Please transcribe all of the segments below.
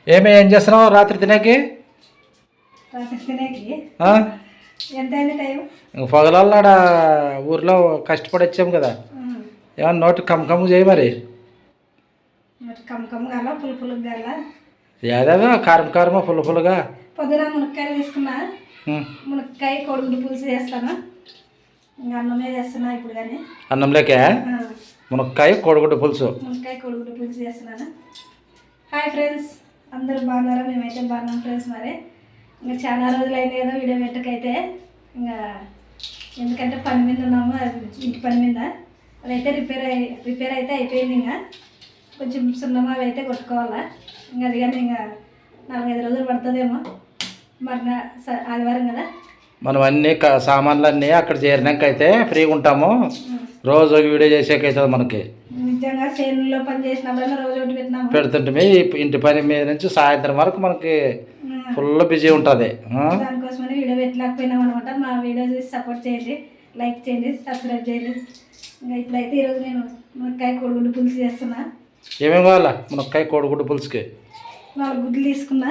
ఏం చేస్తున్నావు రాత్రి తినేకి? పగలన్నాడ ఊర్లో కష్టపడి వచ్చాం కదా, ఏమన్నా నోటి కమ్ము చేయి మరి. ఏదేదో కారం పుల్లగా. పొద్దున మునక్కాయలు తీసుకున్నా, మునక్కాయ కొడుగుడు పులుసు చేస్తాను. ఇంకా అన్నమే చేస్తున్నా ఇప్పుడు. కానీ అన్నంలోకే మునక్కాయ కోడిగుడ్డు పులుసు చేస్తున్నాను. హాయ్ ఫ్రెండ్స్, అందరూ బాగున్నారా? మేమైతే బాగున్నాం ఫ్రెండ్స్. మరి ఇంకా చాలా రోజులైంది కదా వీడియో పెట్టకైతే. ఇంకా ఎందుకంటే పని మీద ఉన్నాము, ఇంటి పని మీద. అదైతే రిపేర్ అయితే అయిపోయింది. ఇంకా కొంచెం సున్నం అవి అయితే కొట్టుకోవాలా. ఇంకా అది కానీ ఇంకా 4-5 రోజులు పడుతుందేమో. మరి ఆదివారం కదా, మనం అన్ని సామాన్లు అన్నీ అక్కడ చేరినాక అయితే ఫ్రీగా ఉంటాము. రోజు వీడియో చేసేకైతుంది మనకి. నిజంగా చేనులో పని చేసినప్పుడు రోజు ఒకటి పెడుతుంటే ఇంటి పని మీద నుంచి సాయంత్రం వరకు మనకి ఫుల్ బిజీ ఉంటుంది. దానికోసమని వీడియో పెట్టలేకపోయినాం అనమాట. మా వీడియో చూసి సపోర్ట్ చేయండి, లైక్ చేయండి, సబ్స్క్రైబ్ చేయండి. ఇంకా ఇప్పుడైతే ఈరోజు నేను మునక్కాయ కోడిగుడ్డు పులుసు చేస్తున్నా. ఏమేమి కావాలా మునక్కాయ కోడిగుడ్డు పులుసుకి? 4 గుడ్లు తీసుకున్నా.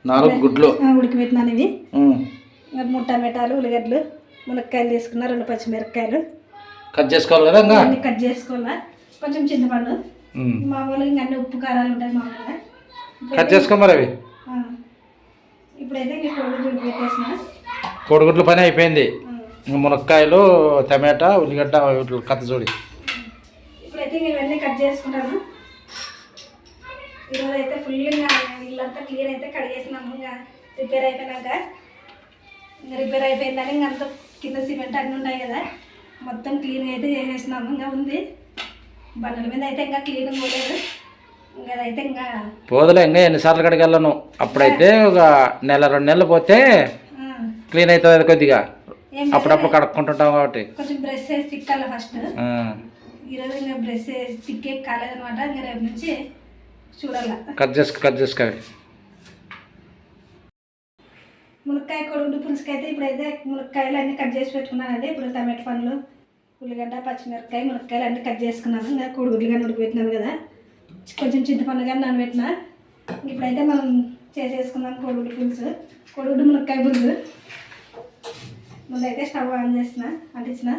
4 గుడ్లు ఉడికిపెట్టినాను. ఇవి 3 టమాటాలు, ఉల్లిగడ్డలు, మునక్కాయలు తీసుకున్నా, 2 పచ్చిమిరపకాయలు కట్ చేసుకోవాలి కదా. ఇంకా అన్ని కట్ చేసుకోవాలా. కొంచెం చింతపండు, మామూలుగా ఇంకా అన్ని ఉప్పు కారాలు ఉంటాయి మామూలుగా. కట్ చేసుకో మరి అవి. ఇప్పుడైతే ఇంకా కోడిగుడ్లు పెట్టేసిన. కోడిగుడ్ల పని అయిపోయింది. మునక్కాయలు, టమాటా, ఉల్లిగడ్డ కథ చూడి. ఇప్పుడైతే ఇంక ఇవన్నీ కట్ చేసుకుంటాను. ఈరోజు అయితే ఫుల్గా ఇల్లంతా క్లియర్ అయితే కడిగేసినాము. ఇంకా రిపేర్ అయిపోయినాక, ఇంకా రిపేర్ అయిపోయిందని ఇంకా అంతా కింద సిమెంట్ అన్నీ ఉన్నాయి కదా, మొత్తం క్లీన్గా అయితే చేసేసినాము. ఇంకా ఉంది బండల మీద అయితే ఇంకా క్లీన్ పోలేదు. ఇంకా అదైతే ఇంకా పోదులే. ఇంకా ఎన్నిసార్లు కడిగి వెళ్ళను. అప్పుడైతే ఒక 1-2 నెలలు పోతే క్లీన్ అవుతుంది కొద్దిగా. అప్పుడప్పుడు కడుక్కుంటుంటాం కాబట్టి కొంచెం బ్రష్ వేసి తిక్కాలి ఫస్ట్. ఈరోజు ఇంకా బ్రష్ వేసి తిక్కే కాలేదనమాట. ఇంకా రేపు నుంచి చూడాల. కట్ చేసుకో. మునక్కాయ కొడుగుడ్డు పులుసుకి అయితే ఇప్పుడైతే మునక్కాయలు అన్నీ కట్ చేసి పెట్టుకున్నాను. అదే ఇప్పుడు టమాటా పండ్లు, ఉల్లిగడ్డ, పచ్చిమిరపకాయ, మునక్కాయలు అన్నీ కట్ చేసుకున్నాను. ఇంకా కోడిగుడ్లు కానీ ఉడికిపెట్టినాను కదా, కొంచెం చింతపండు కానీ నానబెట్టిన. ఇప్పుడైతే మనం చేసేసుకున్నాం కోడిగుడ్డు పులుసు, కోడిగుడ్డు మునక్కాయ పులుసు. ముందైతే స్టవ్ ఆన్ అంటించిన.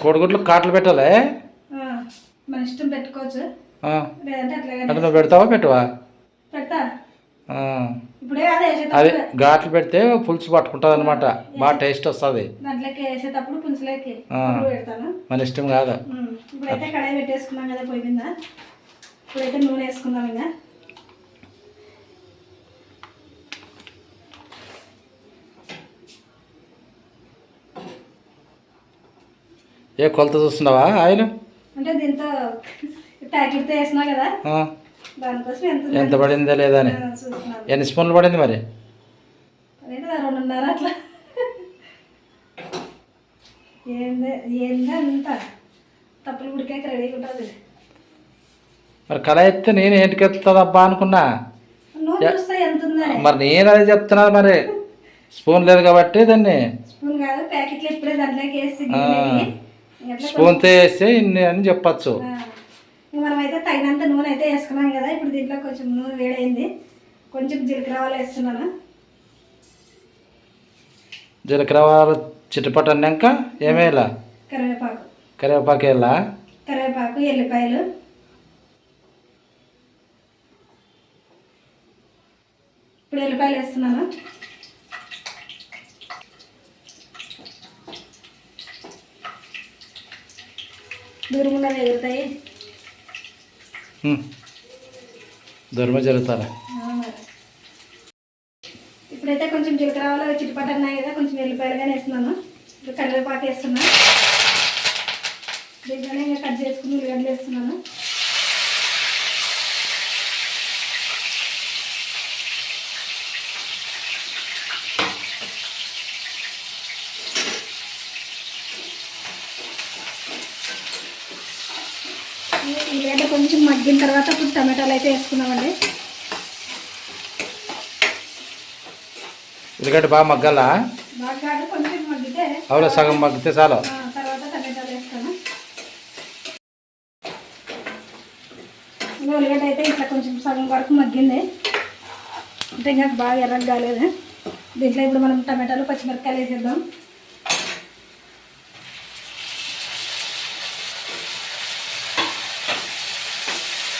కోడిగుడ్లు కాట్లు పెట్టాలి. మన ఇష్టం పెట్టుకోవచ్చు, లేదంటే అట్లా. నువ్వు పెడతావా పెట్టవా? పెడతా. ఇప్పుడే అది ఘాట్లు పెడితే పులుసు పట్టుకుంటుంది అనమాట, బాగా టేస్ట్ వస్తుంది. దాంట్లోకి వేసేటప్పుడు పులుసులోకి పెడతాను. మన ఇష్టం కాదు. ఇప్పుడైతే కడాయి పెట్టేసుకున్నాం కదా పొయ్యి మీద. ఇప్పుడైతే నూనె వేసుకుందాం. ఇంకా ఏ కొలత చూస్తున్నావా? ఆయిల్ అంటే దీంతో ప్యాకెట్తో వేసినా కదా, దానికోసం ఎంత పడిందా లేదా అని. ఎన్ని స్పూన్లు పడింది మరి? 2.5 అట్లా. ఏంది అంత తప్పులు ఉడికాక రెడీగా ఉంటుంది. మరి కళాయి ఎత్తే నేను ఏంటికి ఎత్తుందబ్బా అనుకున్నా. మరి నేను అదే చెప్తున్నా. మరి స్పూన్ లేదు కాబట్టి దాన్ని స్పూన్ కాదు ప్యాకెట్లు ఇప్పుడే దాంట్లోకి వేసి స్పూన్తో వేస్తే ఇన్ని అని చెప్పచ్చు. మనం అయితే తగినంత నూనె అయితే వేసుకున్నాం కదా. ఇప్పుడు దీంట్లో కొంచెం నూనె వేడైంది, కొంచెం జీలకర్ర ఆవాలు వేస్తున్నాను. జీలకర్ర ఆవాలు చిటపట అన్నాక ఏమేలా? కరివేపాకు వేయాలా? కరివేపాకు, ఎల్లిపాయలు, ఇప్పుడు ఎల్లిపాయలు వేస్తున్నాను. దూరంగా ఎగురుతాయి, దూరమే జరుగుతారా. ఇప్పుడైతే కొంచెం జీలకర్ర ఆవాలు చిటిపాటు అన్నాయి కదా, కొంచెం ఎల్లిపాయలు కానీ వేస్తున్నాను. ఇప్పుడు కరివేపాకు వేస్తున్నాను. దీంట్లోనే ఇంకా కట్ చేసుకుని ఉల్లిగడ్డలు వేస్తున్నాను. ఉల్లిగడ్డ కొంచెం మగ్గిన తర్వాత ఇప్పుడు టమాటాలు అయితే వేసుకున్నామండి. ఉల్లిగడ్డ బాగా మగ్గాలా? బాగా కొంచెం మగ్గితే అవును, సగం మగ్గితే చాలు. తర్వాత టమాటాలు వేస్తాను. ఇంకా ఉల్లిగడ్డ అయితే ఇట్లా కొంచెం సగం వరకు మగ్గింది, అంటే ఇంకా బాగా ఎర్రగా కాలేదు. దీంట్లో ఇప్పుడు మనం టమాటాలు పచ్చిమిరపకాయలు వేసేద్దాం.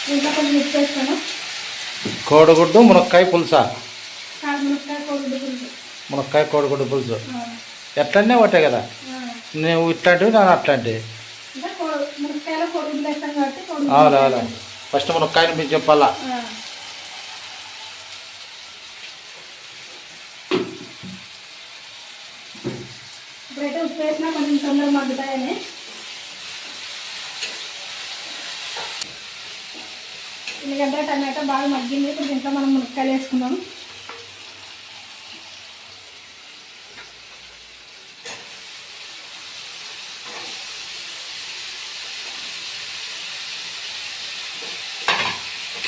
దీంట్లో కొంచెం మిక్స్ వేస్తాను. కోడిగుడ్డు మునక్కాయ పులుసా? మునక్కాయ కోడిగుడ్డు పులుసు. మునక్కాయ కోడిగుడ్డు పులుసు ఎట్లనే ఒకటే కదా, నువ్వు ఇట్లాంటివి నేను అట్లాంటివి. మునక్కాయలో కోడిగుడ్లు వేస్తాం కాబట్టి అవునా, ఫస్ట్ మునక్కాయని మీరు చెప్పాలా. ఇప్పుడైతే ఉప్పు వేసినా కొంచెం తొందరగా మగ్గుతాయని. ఉల్లిగడ్డ టమాటా బాగా మగ్గింది. ఇప్పుడు దీంట్లో మనం మునక్కాయలు వేసుకుందాం.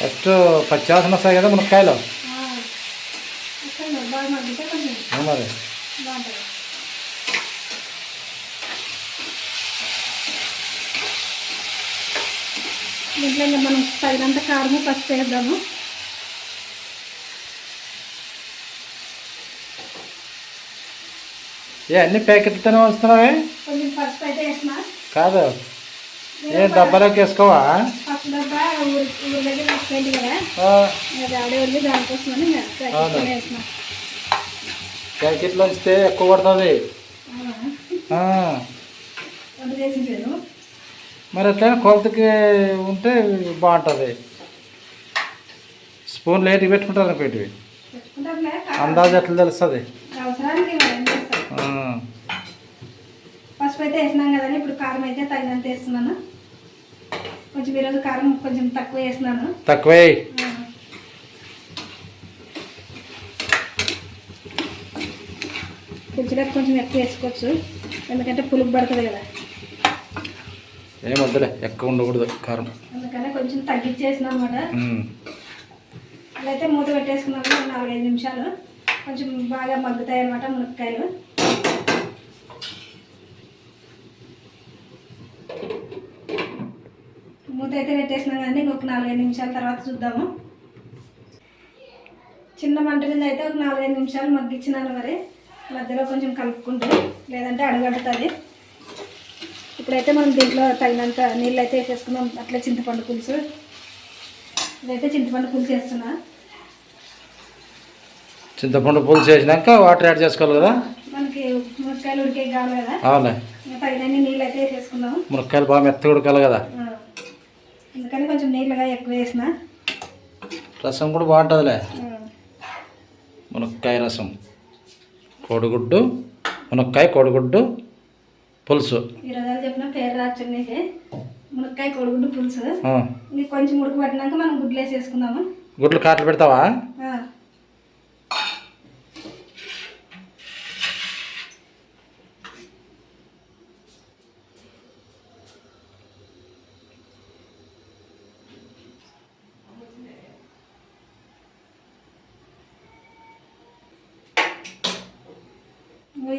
ఫస్ట్ పచ్చివాసన వస్తాయి కదా మునక్కాయలు, బాగా మగ్గితే కొంచెం మరి బాగుంటుంది. దీంట్లో ఇంకా మనం తగినంత కారము పసుపు వేద్దాము. ఏ అన్ని ప్యాకెట్లతోనే వస్తున్నావే? కొంచెం పసుపు అయితే వేసిన. కాదు, ఏ డబ్బాలోకి వేసుకోవా? పసుపు డబ్బా ఊరి దగ్గర వేసుకోండి కదా, అది ఆడే వెళ్ళి దానికోసమని వేసిన. ప్యాకెట్లో వస్తే ఎక్కువ పడుతుంది. వంట చేసింటాను మరి ఎట్లయినా కొలతకి ఉంటే బాగుంటుంది. స్పూన్ లేట్కి పెట్టుకుంటారు పెట్టి అందాజు ఎట్లా తెలుస్తుంది. అవసరానికి పసుపు అయితే వేసినాం కదండి. ఇప్పుడు కారం అయితే తగినంత వేస్తున్నాను. కొంచెం ఈరోజు కారం కొంచెం తక్కువ వేసినాను. తక్కువే పులుసులకు కొంచెం ఎక్కువ వేసుకోవచ్చు, ఎందుకంటే పులుపు పడుతుంది కదా. ఏం వద్దులే, ఎక్కువ ఉండకూడదు కారం, అందుకనే కొంచెం తగ్గించేసినాం అనమాట. అదైతే మూత పెట్టేసుకున్నాము 4-5 నిమిషాలు. కొంచెం బాగా మగ్గుతాయి అన్నమాట మునక్కాయలు. మూత అయితే పెట్టేసినాం కానీ ఇంకొక 4-5 నిమిషాల తర్వాత చూద్దాము. చిన్న మంట మీద అయితే ఒక 4-5 నిమిషాలు మగ్గించినాను. మరి మధ్యలో కొంచెం కలుపుకుంటూ, లేదంటే అడుగంటుతుంది. ఇప్పుడైతే మనం దీంట్లో తగినంత నీళ్ళు అయితే వేసేసుకున్నాం. అట్లా చింతపండు పులుసు, ఇదైతే చింతపండు పులుసు వేస్తున్నా. చింతపండు పులుసు వేసినాక వాటర్ యాడ్ చేసుకోవాలి కదా. మనకి మునక్కాయలు ఉడికే కావాలి కదా, అవునా. తగినన్ని నీళ్ళు అయితే వేసేసుకున్నాము. మునక్కాయలు బాగా మెత్తగా ఉడకాలి కదా, అందుకని కొంచెం నీళ్ళగా ఎక్కువ వేసిన. రసం కూడా బాగుంటుందిలే, మునక్కాయ రసం, కోడిగుడ్డు మునక్కాయ కోడిగుడ్డు పులుసు. ఈరోజు చెప్పిన పేరు రాచండి, మునక్కాయ కోడిగుడ్డు పులుసు. నీకు కొంచెం ఉడుకు పట్టినాక మనం గుడ్లు వేసేసుకుందాము. గుడ్లు కాట్లు పెడతావా?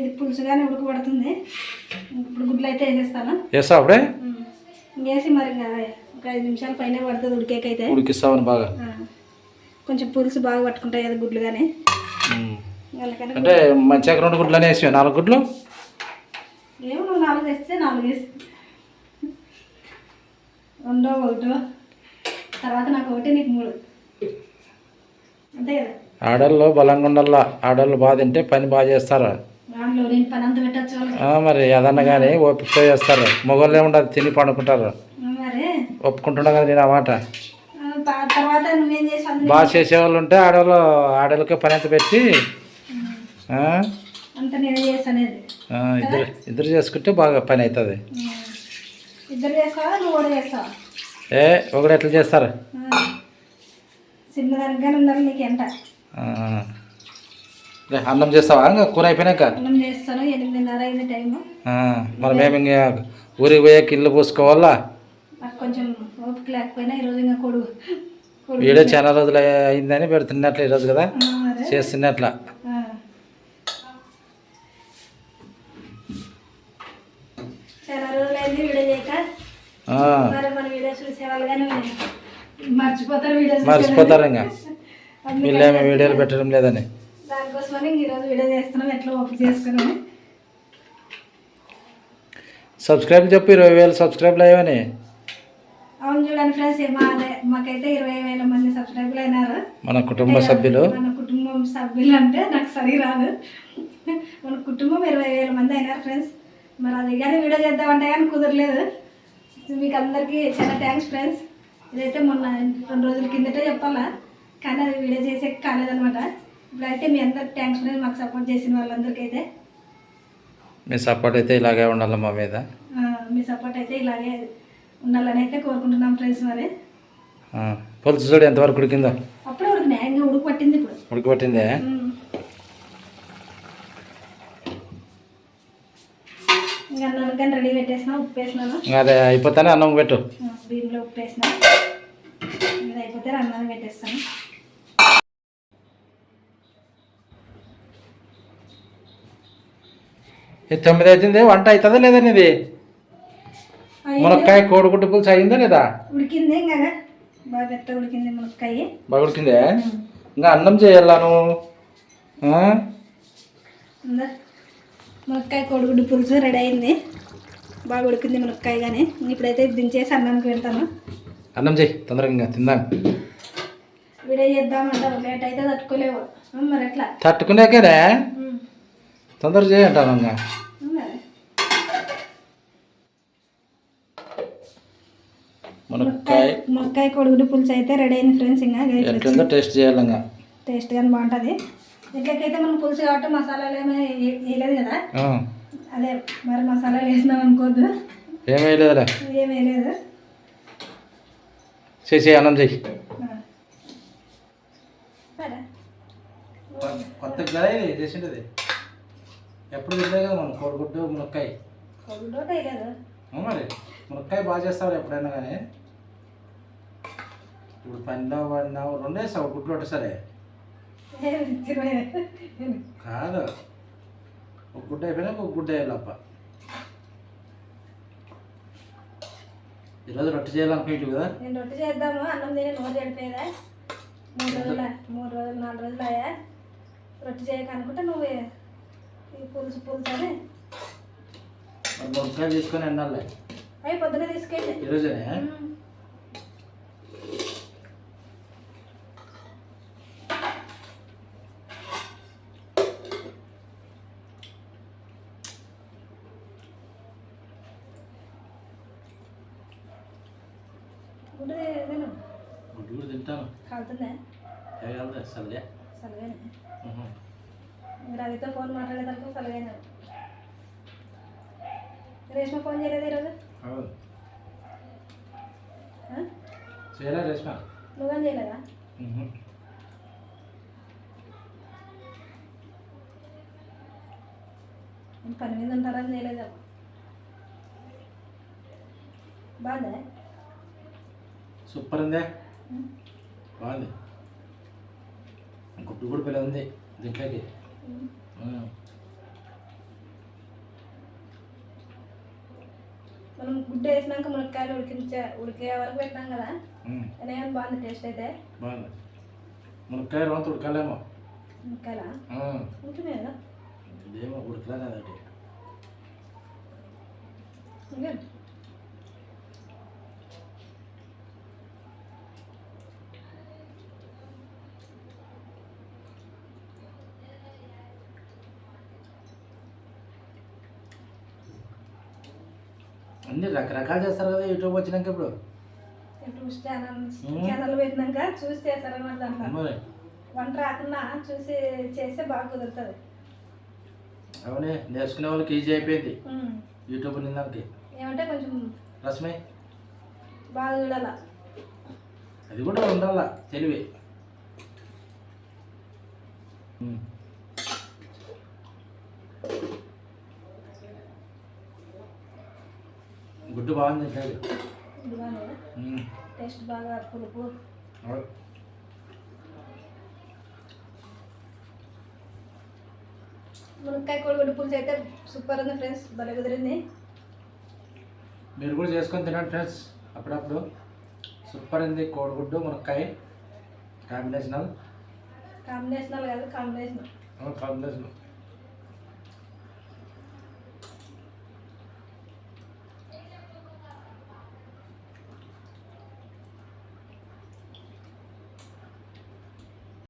ఇది పులుసుగానే ఉడకబడుతుంది. ఇప్పుడు గుడ్లు అయితే వేసేస్తాను. వేస్తా అప్పుడే వేసి మరి ఒక 5 నిమిషాల పైన పడుతుంది ఉడికేకైతే. ఉడికిస్తావని బాగా, కొంచెం పులుసు బాగా పట్టుకుంటాయి కదా గుడ్లు కానీ. అంటే మంచిగా 2 గుడ్లు వేసి 4 గుడ్లు ఏమో, నువ్వు 4 వేస్తే 4 వేసి 2 1 తర్వాత నాకు 1 నీకు 3 అంతే కదా. ఆడళ్ళు బలంగా ఉండాలా, ఆడళ్ళు బాగా తింటే పని బాగా చేస్తారు. నేను పని అంత పెట్టచ్చు మరి ఏదన్నా కానీ ఓపిక చేస్తారు. మొగోళ్ళు ఏముండదు, తిని పండుకుంటారు. మరి ఒప్పుకుంటున్నా కదా నేను ఆ మాట. తర్వాత నువ్వేం చేసి బాగా చేసేవాళ్ళు ఉంటే ఆడవాళ్ళకే పని అంత పెట్టి అంత నేను చేస్తానేది. ఇద్దరు చేసుకుంటే బాగా పని అవుతుంది. ఇద్దరు చేస్తావా, నువ్వు కూడా చేస్తావా? ఒకడు ఎట్లా చేస్తారు? చిన్నదానిగానే ఉండాలి నీకు ఎంట. అన్నం చేస్తావా? ఇంకా కూర అయిపోయినాక అన్నం చేస్తాను. 8:30 అయింది టైము. మరి మేము ఇంకా ఊరికి పోయాక ఇల్లు పూసుకోవాలా. నాకు కొంచెం ఓపిక లేకపోయినా ఈరోజు ఇంకా కొడుకు వీడియో చాలా రోజులు అయిందని పెడుతున్నట్లు ఈరోజు కదా, చేస్తున్నట్ల. చాలా రోజులు అయింది వీడియో చేయక. మరి మన వీడియో చూసేవాళ్ళు కానీ మర్చిపోతారు వీడియోస్ మర్చిపోతారు ఇంకా వీళ్ళేమో వీడియోలు పెట్టడం లేదని. దానికోసమని ఈరోజు వీడియో చేస్తున్నాం ఎట్లా ఓపెన్ చేసుకున్నాము. సబ్స్క్రైబ్ చెప్పు 20,000 సబ్స్క్రైబ్లు అయ్యావని. అవును చూడండి ఫ్రెండ్స్, మాకైతే 20,000 మంది సబ్స్క్రైబర్లు అయినారు. మన కుటుంబ సభ్యులు అంటే నాకు సరి రాదు. మన కుటుంబం 20,000 మంది అయినారు ఫ్రెండ్స్. మరి అది కానీ వీడియో చేద్దామంటే కానీ కుదరలేదు. మీకు అందరికీ చాలా థ్యాంక్స్ ఫ్రెండ్స్. ఇదైతే మొన్న 2 రోజుల కిందటే చెప్పాలా, కానీ అది వీడియో చేసే కాలేదనమాట. ఇప్పుడైతే మీ అందరికి థ్యాంక్స్ ఫ్రెండ్స్, మాకు సపోర్ట్ చేసిన వాళ్ళందరికీ అయితే. మీ సపోర్ట్ అయితే ఇలాగే ఉండాలి మా మీద. మీ సపోర్ట్ అయితే ఇలాగే ఉండాలని అయితే కోరుకుంటున్నాం ఫ్రెండ్స్. మరి పులుసు చూడు ఎంతవరకు ఉడికిందో. అప్పుడే ఉడికినాయి, ఇంకా ఉడుకు పట్టింది. ఇప్పుడు ఉడికి పట్టిందే. ఇంకా అన్నం కానీ రెడీ పెట్టేసిన, ఉప్పు వేసినాను. అదే అయిపోతానే అన్నం పెట్టు. బియ్యంలో ఉప్పు వేసిన, ఇది అయిపోతే అన్నం పెట్టేస్తాను. ఇది 9 అవుతుంది. వంట అవుతుందా లేదా ఇది? మునక్కాయ కోడిగుడ్డు పులుసు అయిందా లేదా? ఉడికింది, ఇంకా బాగా పెద్ద ఉడికింది మునక్కాయ. బాగా ఉడికిందే. ఇంకా అన్నం చేయాలను. మునక్కాయ కోడిగుడ్డు పులుసు రెడీ అయింది, బాగా ఉడికింది మునక్కాయ. కానీ ఇప్పుడైతే దించేసి అన్నానికి పెడతాను. అన్నం చేయి తొందరగా, ఇంకా తిందాం. వీడియో చేద్దామంటారు, లేట్ అయితే తట్టుకోలేవు. మరి ఎట్లా తట్టుకునేకేనే తొందర చేయంటాను. ఇంకా మునక్కాయ కోడిగుడ్డు పులుసు అయితే రెడీ అయింది ఫ్రెండ్స్. ఇంకా ఎట్లుందో టేస్ట్ చేయాలి. ఇంకా టేస్ట్ కానీ బాగుంటుంది. దీంట్లోకైతే మనం పులుసు కాబట్టి మసాలాలు ఏమీ వేయలేదు కదా. అదే మరి మసాలాలు వేసినాం అనుకోద్దు, ఏం వేయలేదులే. ఏం వేయలేదు. చేసి అన్నం చేయి. కొత్త చేసిండేది ఎప్పుడు తినలేదు కదా మనం. కోడిగుడ్డు మునక్కాయ. కోడిగుడ్డు వేయలేదు మరి. మునక్కాయ బాగా చేస్తావు ఎప్పుడైనా కానీ. ఇప్పుడు పన్నెండు 2 వేస్తావు గుడ్లు ఒకటేసరే. కాదు, ఒక గుడ్డ అయిపోయినా ఒక గుడ్డ వేయాలప్ప. ఈరోజు రొట్టె చేయాలనుకుంటు కదా. నేను రొట్టె చేద్దాము, అన్నం తిని నోరు చెడిపోయేదా. 3 రోజులు 4 రోజులు అయ్యా రొట్టె చేయక అనుకుంటే నువ్వు ఈ పులుసు అని మునక్కాయలు తీసుకొని ఎండాలి. అవి పొద్దున తీసుకెళ్ళి ఈరోజేనే. గుడ్డు కూడా తింటాను. కాలుతుందా? సలగా సలగానే. రవితో ఫోన్ మాట్లాడేదానికి సలగానే. రేష్మ ఫోన్ చేయలేదు ఈరోజు? చేయలే రేష్మ. నువ్వేం చేయలేదా? పని మీద ఉంటారని చేయలేదా? బాగుందా? సూపర్ ఉందే, బాగుంది. గుడ్డు కూడా పిల్ల ఉంది దీంట్లోకి. మనం గుడ్డు వేసినాక మునక్కాయలు ఉడికే వరకు పెట్టినాం కదా. ఏమైనా బాగుంది టేస్ట్ అయితే. బాగుంది. మునక్కాయ రోజు ఉడకాలేమో. మునక్కాయలా ఉంటుంది కదా. ఇదేమో ఉడకలేదు అదటి. అన్ని రకరకాలు చేస్తారు కదా యూట్యూబ్ వచ్చినాక. ఇప్పుడు యూట్యూబ్ ఛానల్ పెట్టినాక చూసి చేస్తారన్నమాట. దాంట్లో వంట రాకుండా చూసి చేస్తే బాగా కుదురుతుంది. అవునే, నేర్చుకునే వాళ్ళకి ఈజీ అయిపోయింది యూట్యూబ్ నిందానికి. ఏమంటే కొంచెం రసమే బాగా చూడాల, అది కూడా ఉండాల తెలివి. గుడ్డు బాగుంది. టేస్ట్ బాగా పులుపు. మునక్కాయ కోడిగుడ్డు పులుసు అయితే సూపర్ ఉంది ఫ్రెండ్స్, భలే కుదిరింది. మీరు కూడా చేసుకొని తినండి ఫ్రెండ్స్ అప్పుడప్పుడు. సూపర్ ఉంది కోడిగుడ్డు మునక్కాయ కాంబినేషనల్ కాంబినేషనల్ కాదు కాంబినేషన్ కాంబినేషన్